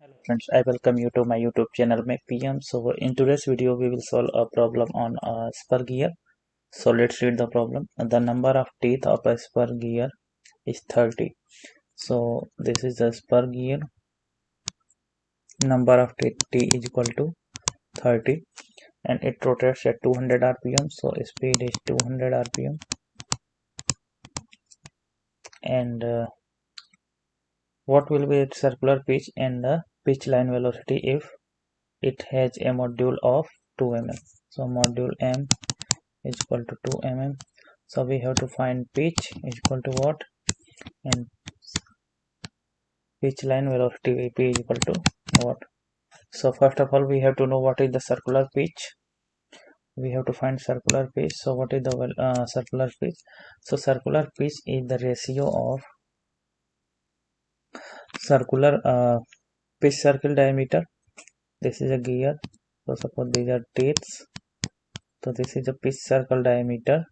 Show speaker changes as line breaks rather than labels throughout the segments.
Friends, I welcome you to my YouTube channel Make PM. So in today's video we will solve a problem on a spur gear. So let's read the problem. The number of teeth of a spur gear is 30. So this is the spur gear. Number of teeth T is equal to 30 and it rotates at 200 rpm. So speed is 200 rpm and what will be its circular pitch and the pitch line velocity if it has a module of 2 mm. So module m is equal to 2 mm. So we have to find pitch is equal to what, and pitch line velocity Vp is equal to what. So first of all we have to know what is the circular pitch. We have to find circular pitch. So what is the circular pitch? So circular pitch is the ratio of circular pitch circle diameter. This is a gear. So suppose these are teeths. So this is the pitch circle diameter.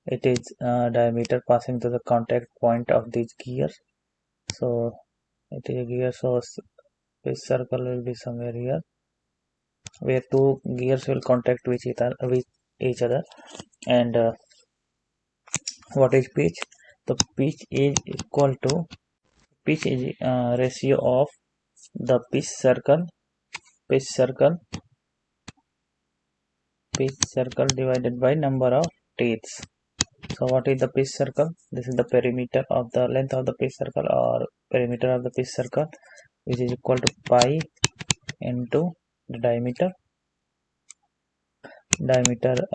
It is diameter passing to the contact point of these gears. So it is a gear, so pitch circle will be somewhere here where two gears will contact with each other. And what is pitch? The pitch is equal to pitch is ratio of the pitch circle divided by number of teeths. So what is the pitch circle? This is the perimeter of the length of the pitch circle or perimeter of the pitch circle, which is equal to pi into the diameter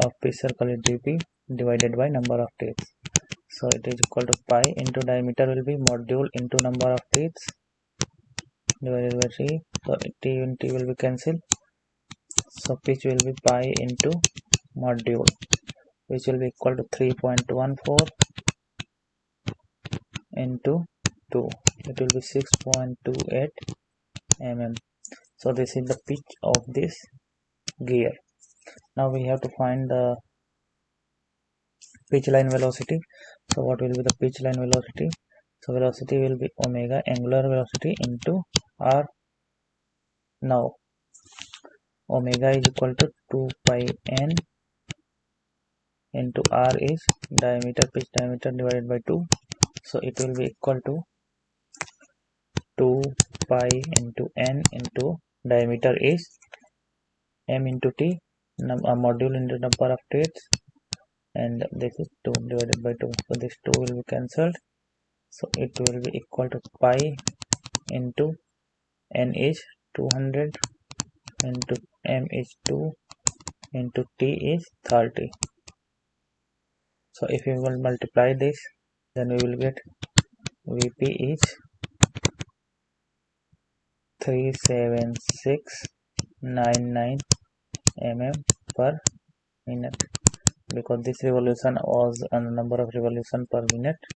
of pitch circle is dp divided by number of teeths. So it is equal to pi into diameter will be module into number of teeths divided by t. So t and t will be cancelled. So pitch will be pi into module, which will be equal to 3.14 into 2. It will be 6.28 mm. So this is the pitch of this gear. Now we have to find the pitch line velocity. So what will be the pitch line velocity? So velocity will be omega angular velocity into r. Now omega is equal to 2 pi n into r is pitch diameter divided by 2. So it will be equal to 2 pi into n into diameter is m into t, module into number of teeths, and this is 2 divided by 2. So this 2 will be cancelled. So it will be equal to pi into n is 200 into m is 2 into t is 30. So if we will multiply this, then we will get Vp is 37699 mm per minute, because this revolution was a number of revolution per minute.